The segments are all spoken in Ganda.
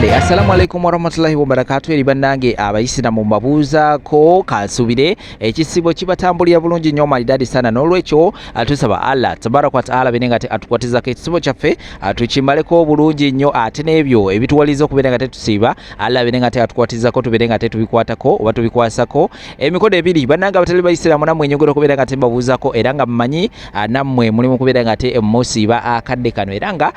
Assalamu alaikum warahmatullahi wabarakatuh. Eri bannange abayisiramu mbabuuzaako kansubire ekisibo kibatambulira bulungi nnyo malidadi sana n'olwekyo tusaba Allah tabaraka wa taala bene nga atukwatizako ekisibo kyaffe tukimaleko bulungi nnyo ate n'ebyo ebituwaliza okubeera nga tetusiiba Allah bene nga atukwatizako tubeere nga tetubikwatako oba tubikwasako emikono ebiri. Bannange abatali bayisiramu nammwe enyongera okubeera nga tembabuuzaako era nga mmanyi nammwe mulimu kubeera nga musiiba akadde kano era nga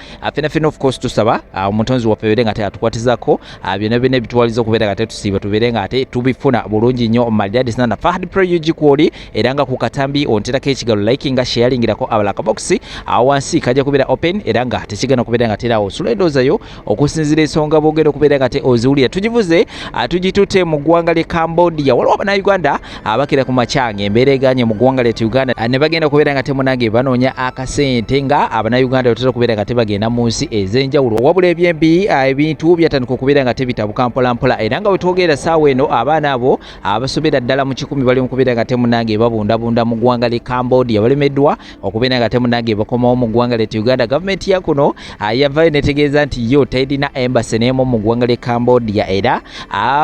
fena of course tusaba omutonzi waffe beere nga atukwatizako byonna byonna ebituwaliza okubeera nga tetusiiba tubeere nga ate tubifuna bulungi nnyo malidadi sana. Fahad Pro UG kwoli era nga ku katambi onterako ekigalo likinga sharingirako abalaka box awansi kajja kubeera open era nga tekigana kubeera nga tera osula endoozayo okusinzira ensonga boogera okubeera nga oziwulira. Tugivuze tugitutte mu ggwanga lye Cambodia waliwo Abannayuganda abakira ku macyange embeera eganye mu ggwanga lyettu Uganda ne bagenda kubeera nga temunange banoonya akasente nga Abannayuganda batera okubeera nga tebagenda mu nsi ez'enjawulo wabula ebyembi ebintu byatandika okubeera nga tebitabuka mpolampola era nga wetwogerera saawa eno abaana abo abasomera ddala mu 10 bali mu kubeera nga temunange babundabunda mu ggwanga lye Cambodia balemeddwa okubeera nga temunange bakomawo mu ggwanga lyettu Uganda. Gavumenti ya kuno yavayo netegeeza nti yo terina embassy n'emu mu ggwanga lye Cambodia era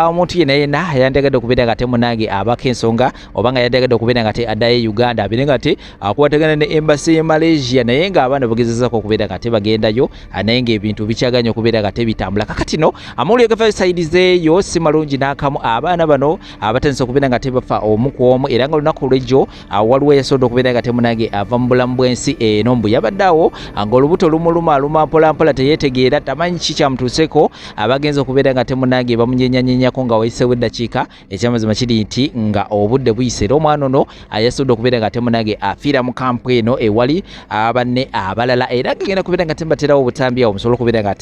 omuntu yenna yandagadde okubeera nga temunange abako ensonga oba nga yandagadde okubeera nga addayo Uganda abeere nga akwatagana ne embassy ye Malaysia naye nga abaana bagezezako okubeera nga tebagendayo naye ng'ebintu bikyaganya okubeera nga tebitambula. Kakati no amawulire gava sayidizeeyo si malungi n'akamu. Abaana bano abatandise okubeera nga tebafa omu ku omu era nga olunaku lw'ejjo waliwo eyasobodde okubeera nga temunange ava mu bulamu bw'ensi eno mbu yabaddeawo ng'olubuto lumuluma mpolampola teyeetegeera tamanyi ki kyamutuuseko abagenza okubeera nga temunange bamunyenyanyenyako nga wayiseewo eddakiika ekyamazima kiri nti nga obudde buyise era omwana ono yasobodde okubeera nga temunange afiira mu kampu eno ewali abanne abalala era gagenda kubeera nga tembaterawo obutambi awo musobole okubeera nga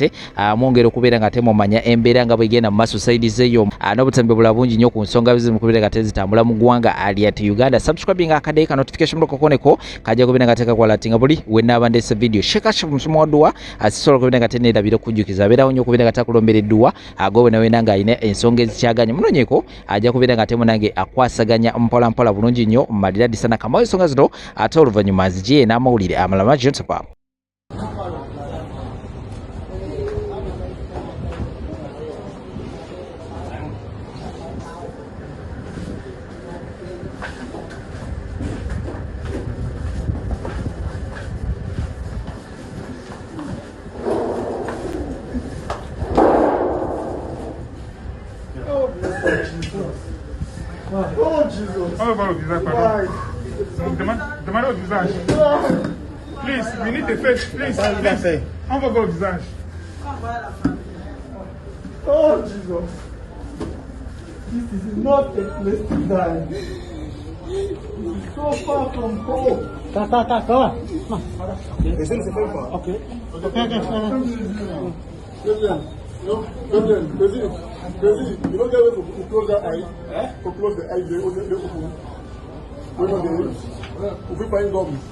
mwongera okubeera nga temumanya embeera nga bwegenda mu maaso sayidizeeyo n'obutambi bulala bungi nnyo ku nsonga bizimu kubeera nga tezitambula mu ggwanga lyattu Uganda. Subscribing akadde ka notification koneko kajja kubeera nga tekakwalatinga buli wennaaba ndeese video shekasha musomo wa dduwa asisobola okubeera nga teneerabira okujjukiza abeerawo nnyo okubeera nga takulombera edduwa agowe nawena ng'alina ensonga ezikyaganya munonyeko ajja kubeera nga temunange akwasaganya mpolampola bulungi nnyo malidadi sana kamawo ensonga zino ate oluvannyuma azigiye n'amawulire amalama Johnson. Oh Jesus! How about visage, pardon? Demandez au visage. Please, we need the face. Please. On va voir au visage. Oh Jesus! This is not a place to die. It's so far from home. Go. Essaye de se faire quoi? Okay. President, you don't get away to close that eye, to close the eye, they open. We know the rules. If we find government,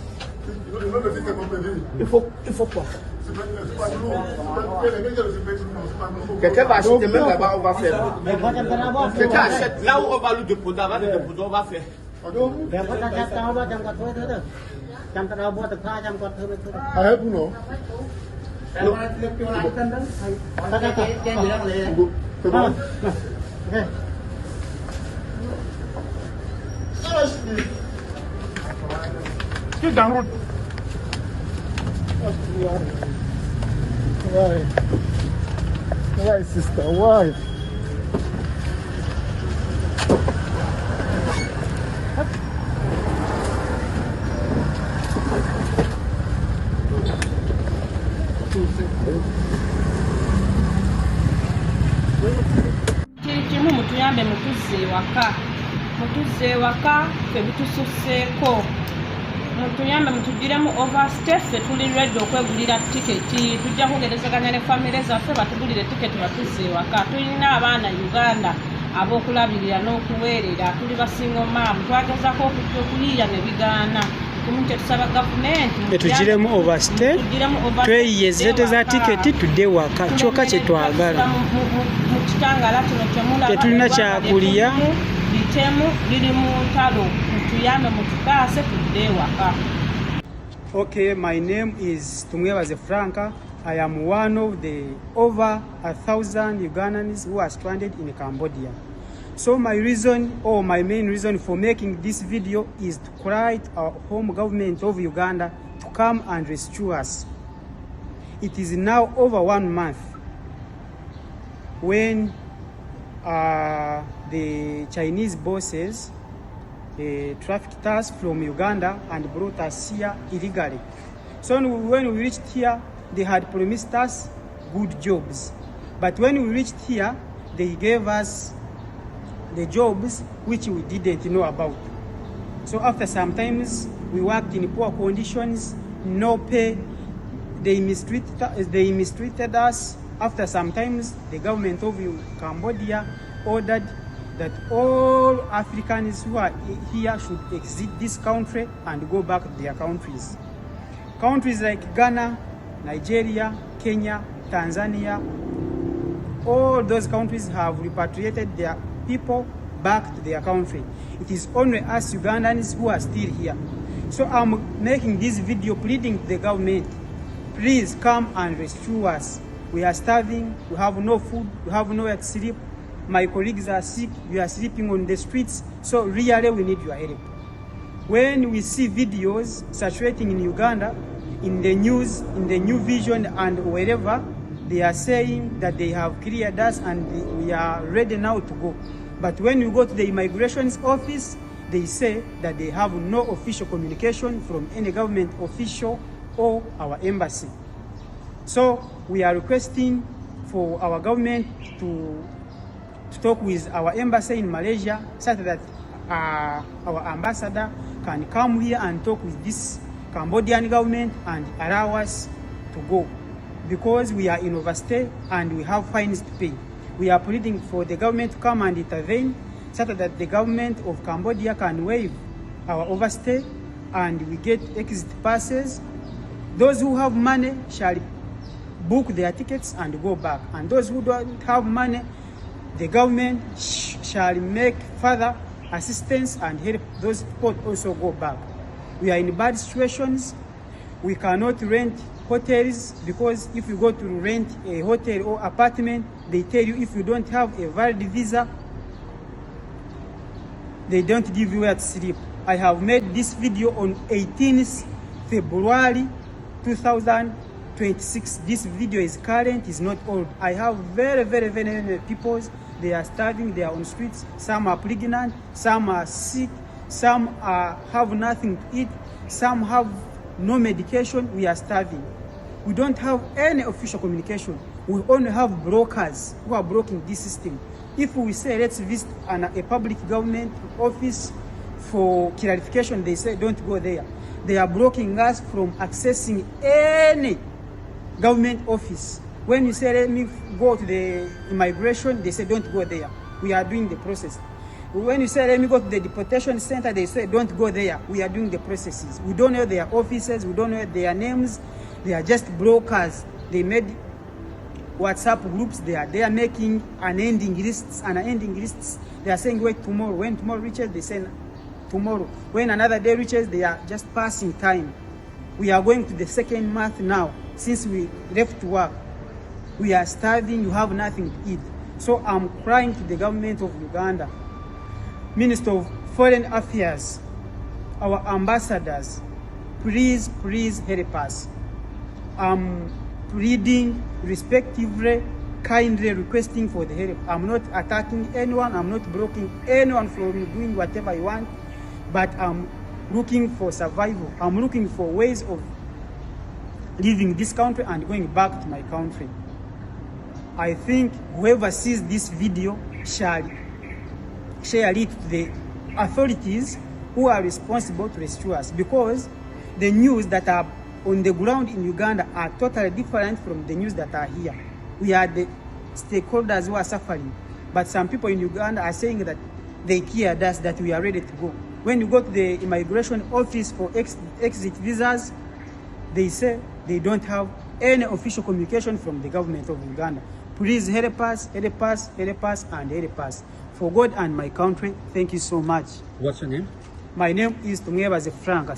you know the thing that company. Il faut pas. Quelqu'un va acheter même là-bas, on va faire. Quelqu'un achète là où on va le déposer, avant de déposer, on va faire. I help you know. Get down. Why, sister? Why? Kimu mutuyambe mutuzze ewaka ffe bitususseeko mutuyambe mutugiremu overstay ffe tuli ready okwegulira tiketi tujja kugerezaganya ne famire zaffe batugulire tiketi batuzze ewaka. Tulina abaana Uganda ab'okulabirira n'okuweerera tuli basingo maamu twagezako okujja okuyiiya ne bigaana tusaba gavumenti tugiremu overstay tweyiyeze za tiketi tudde waka kyokka kye twagala mu kitangala kino temulaba tetulina kyakulya bitemu biri mu ntalo mutuyambe mutukaase tudde waka. Okay, my name is Tumwebaze Franka. I am one of the over 1,000 Ugandans who are stranded in Cambodia. So my main reason for making this video is to cry to our home government of Uganda to come and rescue us. It is now over 1 month when the Chinese bosses trafficked us from Uganda and brought us here illegally. So when we reached here, they had promised us good jobs. But when we reached here, they gave us the jobs which we didn't know about. So after some times, we worked in poor conditions, no pay. They mistreated us. After some times, the government of Cambodia ordered that all Africans who are here should exit this country and go back to their countries. Countries like Ghana, Nigeria, Kenya, Tanzania, all those countries have repatriated their people back to their country. It is only us Ugandans who are still here. So I'm making this video pleading to the government, please come and rescue us. We are starving, we have no food, we have nowhere to sleep. My colleagues are sick, we are sleeping on the streets, so really we need your help. When we see videos saturating in Uganda, in the news, in the New Vision and wherever, they are saying that they have cleared us and we are ready now to go. But when you go to the immigration office, they say that they have no official communication from any government official or our embassy. So we are requesting for our government to talk with our embassy in Malaysia so that our ambassador can come here and talk with this Cambodian government and allow us to go, because we are in overstay and we have fines to pay. We are pleading for the government to come and intervene so that the government of Cambodia can waive our overstay and we get exit passes. Those who have money shall book their tickets and go back, and those who don't have money, the government shall make further assistance and help those people also go back. We are in bad situations. We cannot rent hotels, because if you go to rent a hotel or apartment, they tell you if you don't have a valid visa, they don't give you where to sleep. I have made this video on 18th February 2026. This video is current, is not old. I have very many people. They are starving, they are on streets. Some are pregnant, some are sick, some have nothing to eat, some have no medication. We are starving. We don't have any official communication. We only have brokers who are broking this system. If we say let's visit a public government office for clarification, they say don't go there. They are blocking us from accessing any government office. When you say let me go to the immigration, they say don't go there. We are doing the process. When you say let me go to the deportation center, they say don't go there. We are doing the processes. We don't know their offices, we don't know their names. They are just brokers. They made WhatsApp groups. They are making unending lists. They are saying wait tomorrow. When tomorrow reaches, they say tomorrow. When another day reaches, they are just passing time. We are going to the second month now since we left work. We are starving. You have nothing to eat. So I'm crying to the government of Uganda, Minister of Foreign Affairs, our ambassadors, please help us. I'm pleading respectively, kindly requesting for the help. I'm not attacking anyone. I'm not blocking anyone from doing whatever you want, but I'm looking for survival. I'm looking for ways of leaving this country and going back to my country. I think whoever sees this video shall share it to the authorities who are responsible to rescue us, because the news that are on the ground in Uganda are totally different from the news that are here. We are the stakeholders who are suffering, but some people in Uganda are saying that they cleared us, that we are ready to go. When you go to the immigration office for exit visas, they say they don't have any official communication from the government of Uganda. Please help us, and help us. For God and my country, thank you so much. What's your name? My name is Tumwebaze Frank.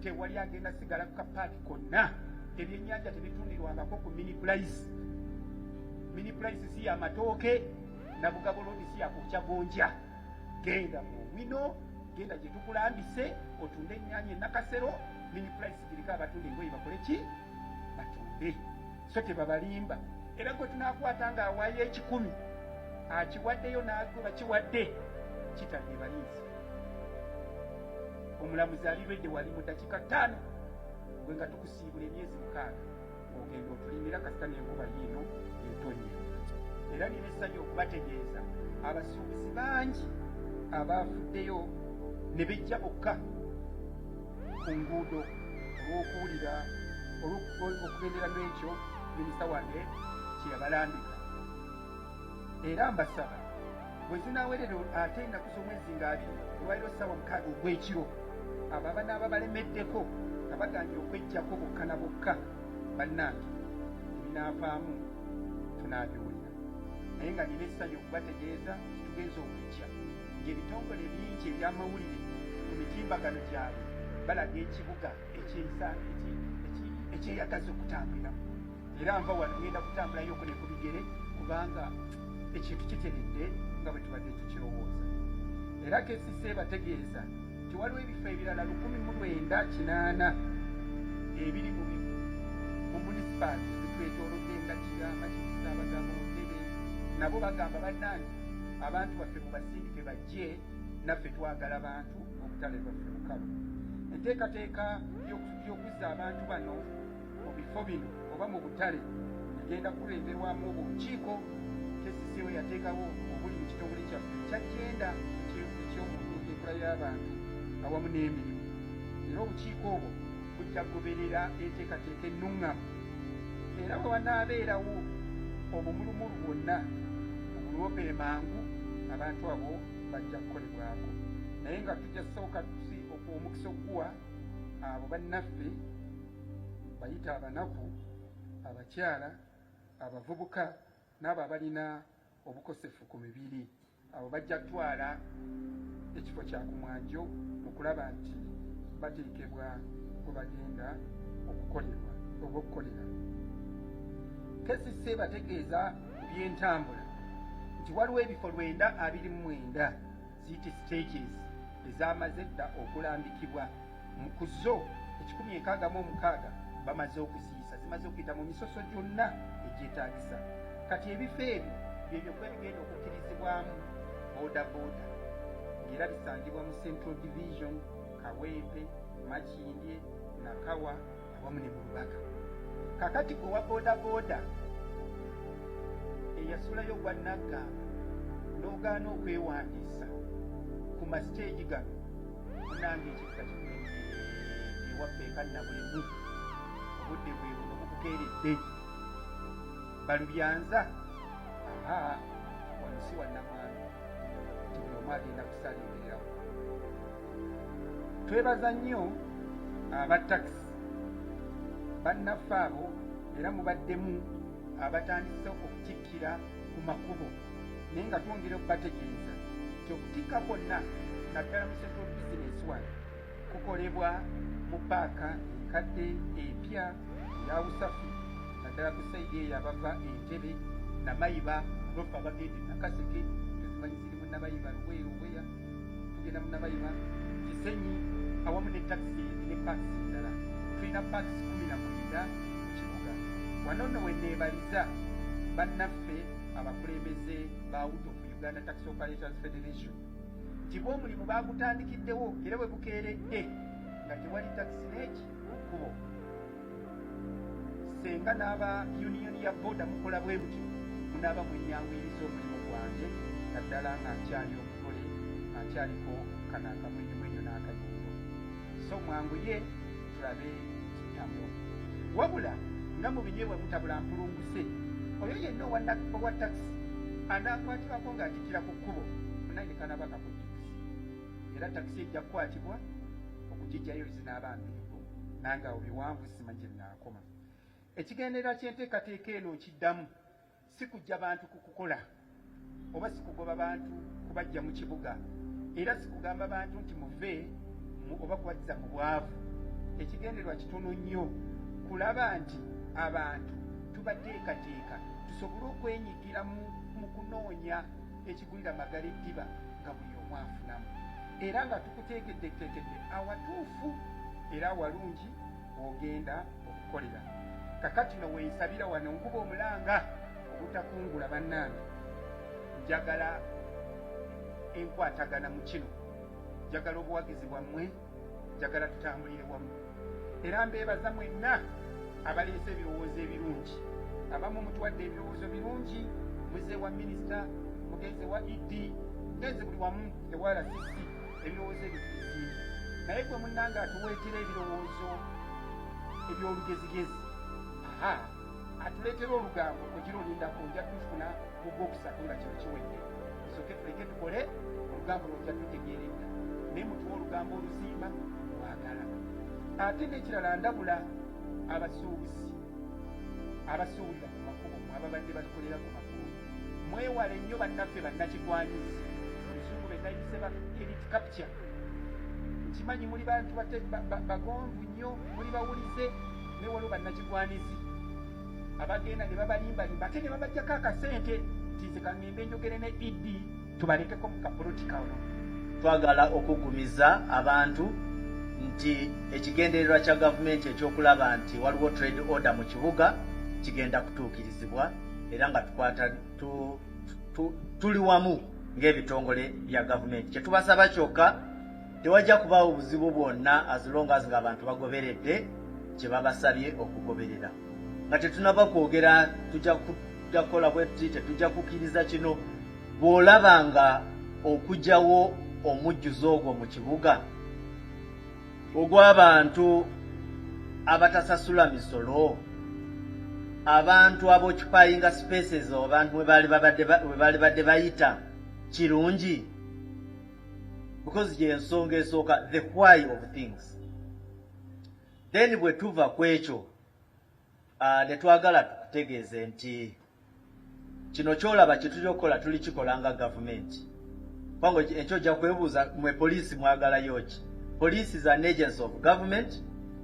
tewali agenda sigala ku kapaaki konna. Ebyennyanja tebitundirwangako ku mini price. Mini price si ya matooke na Bugabo Road si ya kucha gonja. Genda mu wino, genda gye tukulambise otunde ennyaanya e Nakasero. Mini price girika abatunda engoye bakole ki? Batunde. So tebabalimba. Era gwe tunaakwata nga awaayo 10 akiwaddeyo n'agwe bakiwadde kitadde balinzi. Omulamuzi alibedde wali mu dakika 5 gwe nga tukusiibula emyezi 6 ogenda otulimira kasita n'enkuba yiino etonnya. Era nina essanyu okubategeeza abasuubuzi bangi abaafuddeyo ne bejja bokka ku nguudo olw'okuwulira okugendera n'ekyo minisita wange kye yabalambika. Era mbasaba bwe zinaawerera ate ennaku z'omwezi nga 2 olwaliro ssaawa 6 ogw'ekiro abo abanaaba balemeddeko nga bagambye okwejjako bokka na bokka bannange ebinaavaamu tunaabiwulira. Naye nga nina essanyu okubategeeza tugenza okujja ng'ebitongole bingi ebyamawulire ku mitimbagano gyabwe balaga ekibuga ekyeyagaza okutambuliramu. Era nva wano ngenda kutambulayo ne ku bigere kubanga ekintu kiteredde nga bwe tubadde tukirowooza. Era KCC bategeeza nti waliwo ebifo ebirala 1980 ebiri mu munisipaali zitwetoolodde nga Kirama, Kisaabagabo, Ntebe. Nabo bagamba bannange abantu baffe mubasindike bajje naffe twagala bantu obutale bwaffe bukalu. Enteekateeka y'okuzza abantu bano mu bifo bino oba mu butale egenda kulemberwamu obukiiko KCC we yateekawo obuli mu kitongole kyaffe ekyagenda eky'omuntu enkola y'abantu awamu n'emirimu. Era obukiiko obwo bujja kugoberera enteekateeka ennuŋŋamu. Era bwe wanaabeerawo obumulumulu bwonna obuloopere mangu abantu abo bajja kukolebwako. Naye nga tujja sooka omukisa okuwa abo bannaffe bayita abanaku, abakyala, abavubuka n'abo abalina obukosefu ku mibiri. Abo bajja kutwala ekifo kya kumwanjo mu kulaba nti bateekebwa kwe bagenda okukolera. KCC bategeeza ku by'entambula nti waliwo ebifo 929 ziyite stages ezamaze dda okulambikibwa mu kuzo 166 bamaze okuziisa zimaze okuyita mu misoso gyonna egyetaagisa. Kati ebifo ebyo byebyo kwebigenda okukkirizibwamu boodabooda ng'era bisangibwa mu Central Division, Kawempe, Makindye, Nakawa awamu ne mu Lubaga. Kakati gwe wa boodabooda eyasulayo gwa Naggamba n'ogaana okwewandiisa ku masiteegi gano munange ekika ewaffe ekannabulemu obudde bwe buno bukukeeredde balubyanza wano si wannamaani nti buli omu agenda kusalingererawo. Twebaza nnyo abatakisi bannaffe abo era mubaddemu abatandise okukikkira ku makubo, naye nga twongera okubategeeza nti okutikka kwonna naddala mu Central Business One kukolebwa mu paaka enkadde empya eya Usafi naddala ku sayidi eyo abava Entebbe, Namayiba lofa abagende Nakaseke tuzimanyi ziri mu Namayiba, Luweya tugenda mu Namayiba, Kisenyi awamu ne takisi ne paakisi endala. Tulina paakisi 19 mu kibuga. Wano nno we neebaliza bannaffe abakulembeze ba Out of Uganda Taxi Operators Federation nti bw'omulimu baagutandikiddewo era bwe bukeeredde nga tewali takisi n'eki ku kkubo. Senga n'aba yuniyoni ya booda mukola bwe butyo munaaba mwenyanguyiriza omulimu gwange naddala nga nkyali omugole akyaliko kano akamwenyumwenyo n'akanyundo. So mwanguye tulabe kitamu. Wabula nga mu binyeebwa mutabula mpulunguse oyo yenna owa takisi anaakwatibwako ng'atikkira ku kkubo munange kanaaba kakujjukiza. Era takisi ejja kukwatibwa okugijjayo zinaaba mbirivu nange awo biwanvu simanyi gye binaakoma. Ekigendererwa ky'enteekateeka eno nkiddamu si kujja bantu ku kukola oba si kugoba bantu kubajja mu kibuga, era si kugamba bantu nti muve oba kubaziza mu bwavu. ekigendererwa kitono nnyo kulaba nti abantu tubateekateeka tusobole okwenyigira mu kunoonya ekigulira magala eddiba nga buli omu afunamu era nga tukuteekeddeteekedde awatuufu era awalungi ogenda okukolera. Kakati no weesabira wano nkuba omulanga obutakungula bannange, njagala enkwatagana mu kino, njagala obuwagizi bwammwe, njagala tutambulire wamu era mbeebaza mwenna abaleese ebirowoozo ebirungi. Abamu mutuwadde ebirowoozo birungi, muze wa minisita, mugenze wa ED, mugenze buli wamu ewa RCC, ebirowoozo ebyo tubisiimye. Naye gwe munnange atuweetera ebirowoozo eby'olugezigezi, atuleetera olugambo ogira olindako nja tufuna mu gwokusatu nga kino kiwedde, tusooke tuleke tukole olugambo lwojja tutegeeredda, naye mutuwa olugambo oluzimba lwagala. Ate n'ekirala ndabula abasuubuzi abasuubulira ku makubo, ababadde bakolera ku makubo, mwewale nnyo bannaffe bannakigwanyizi, oluzungu bennayise ba elite capture. Nkimanyi muli bantu bagonvu nnyo, muli bawulize, naye waliwo bannakigwanizi abagenda ne babalimbalimba ate ne babajjako akasente nti ka ŋŋende njogere ne ED tubalekeko mu kapolotika ono. Twagala okugumiza abantu nti ekigendererwa kya gavumenti ekyokulaba nti waliwo trade order mu kibuga kigenda kutuukirizibwa era nga tuli wamu ng'ebitongole bya gavumenti. Kye tubasaba kyokka, tewajja kubaawo obuzibu bwonna as long as ng'abantu bagoberedde kye babasabye okugoberera. Nga tetunaba kwogera tujja kukola bwe tuti tetujja kukkiriza kino, bw'olaba nga okugyawo omujjuzo ogwo mu kibuga ogw'abantu abatasasula misolo, abantu aboccupyinga spaces abantu we baali badde bayita kirungi, because gy'ensonga esooka, the why of things. Then bwe tuva ku ekyo ne twagala tukutegeeze nti kino kyolaba kye tuli okukola tuli kikola nga gavumenti. Kwango ekyo ojja kwebuuza mwe poliisi mwagalayo ki? Police is an agency of government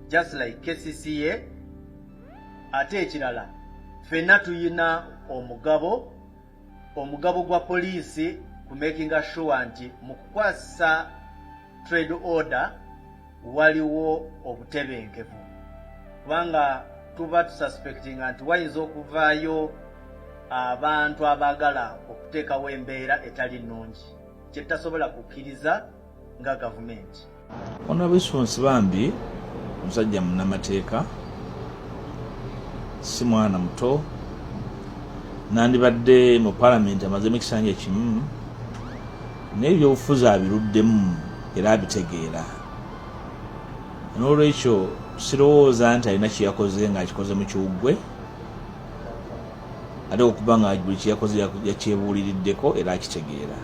just like KCCA. Ate ekirala ffenna tuyina omugabo gwa poliisi ku making sure nti mu kukwasa trade order waliwo obutebenkevu, kubanga tuba tususpectinga nti wayinza okuvaayo abantu abaagala okuteekawo embeera etali nnungi kye tutasobola kukkiriza nga gavumenti. Honorable Nsonsi Bambi musajja munnamateeka, si mwana muto, nandibadde mu palamenti amazemu ekisanja kimu n'ebyobufuzi abiruddemu era abitegeera. N'olwekyo sirowooza nti alina kye yakoze ng'akikoze mu kiwuggwe, ate okuba nga buli kye yakoze yakyebuuliriddeko era akitegeera.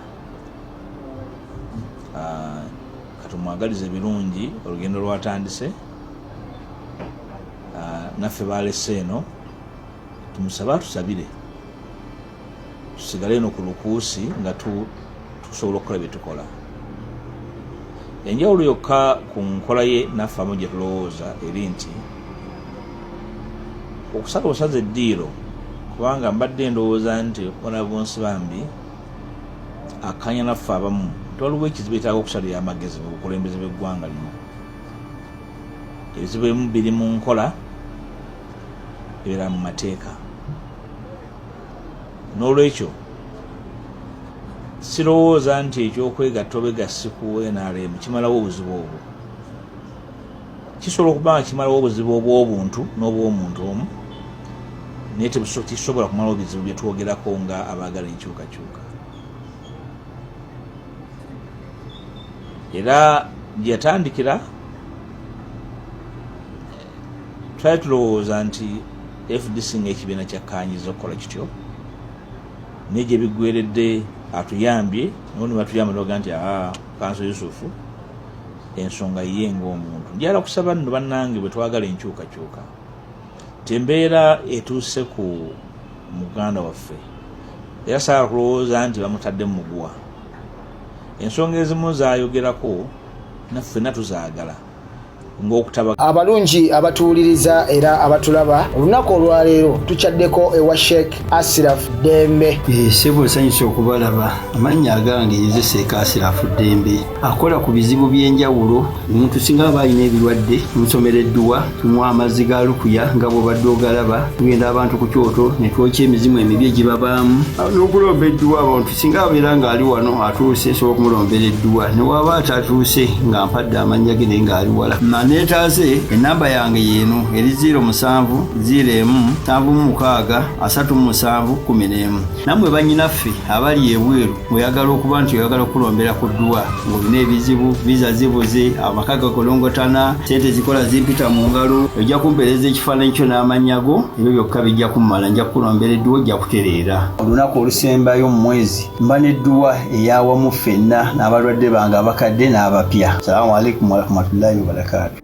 Katumwagalize birungi olugendo lwatandise, naffe balese eno tumusaba tusabire tusigale eno ku lukuusi nga tusobola okukola bye tukola. Enjawulo yokka ku nkola ye naffe amu gye tulowooza eri nti okusala osaza eddiiro, kubanga mbadde ndowooza nti Honorable Nsibambi akanya naffe abamu waliwo ekizibu etaaga okusalira amagezi mu bukulembeze bw'eggwanga lino. Ebizibu ebimu biri mu nkola, ebirala mu mateeka. N'olwekyo sirowooza nti ekyokwegatta obwegassi ku NRM kimalawo obuzibu obwo. Kisobola okuba nga kimalawo obuzibu obw'obuntu n'obw'omuntu omu, naye tikisobola kumalawo ebizibu bye twogerako nga abaagala enkyukakyuka. Era gyeyatandikira twali tulowooza nti FDC ng'ekibiina kyakkaanyiza okukola kityo, naye gye biggweredde atuyambye, noni batuyamba noga nti Kanso Yusufu ensonga yiye ng'omuntu. Njala kusaba nno bannange bwe twagala enkyukakyuka, tembeera etuuse ku muganda waffe era saala kulowooza nti bamutadde mu muguwa. Ensonga ezimu zaayogerako naffe natuzaagala, ng'okutaba. Abalungi abatuwuliriza era abatulaba olunaku olwaleero tukyaddeko ewa Sheikh Ashraf Dembe. Sebo nsanyusa okubalaba. Amannya agange nze Sheikh Ashraf Dembe akola ku bizibu by'enjawulo. Omuntu singa aba alina ebirwadde musomereddwa tumuwa amazzi ga lukuya nga bw'obadde ogalaba tugenda abantu ku kyoto ne twokya emizimu emibi egibabaamu n'okulomba edduwa abantu singa abeera ng'ali wano atuuse sobola okumulombera edduwa ne waba atatuuse nga mpadde amannya ge naye ng'ali wala neetaaze ennamba yange yeeno eri 0707363711 nammwe bannyinaffe abali ebweru oyagala okuba nti oyagala okulombera ku dduwa ng'olina ebizibu viza zibuze amaka gakolongotana sente zikola zimpita mu ngalo ojja kumpeereza ekifaananyi kyo n'amannya go ebyo byokka bijja kummala nja kukulombera edduwa ojja kutereera olunaku olusembayo mu mwezi mba n'edduwa eyawamu ffenna n'abalwadde bange abakadde n'abapya. Salaamu alaikum warahmatullahi wabarakatuh.